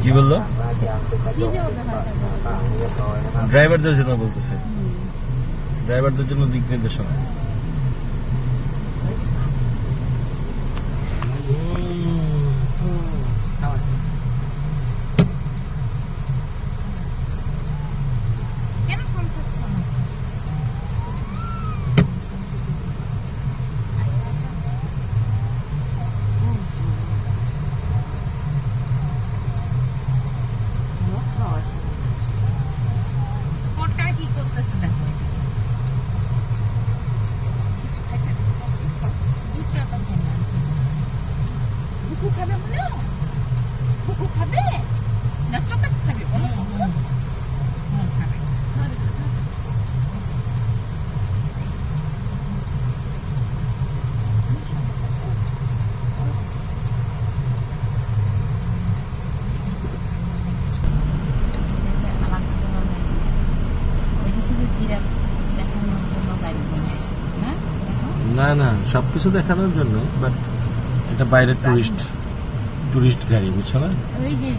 কি বললো? কি যে ওদের ভাষা? ড্রাইভারদের জন্য বলতেছে, ড্রাইভারদের জন্য দিক নির্দেশনা। কেন ফোন করছো না? কোনটা কি করতেছে দেখো। দুটো তো জানা। বুকু খাবে বলো? বুকু খাবে? না চকলেট খাবে? খাবে। না না, সবকিছু দেখানোর জন্য, বাট এটা বাইরের টুরিস্ট গাড়ি, বুঝছো না? ওই যে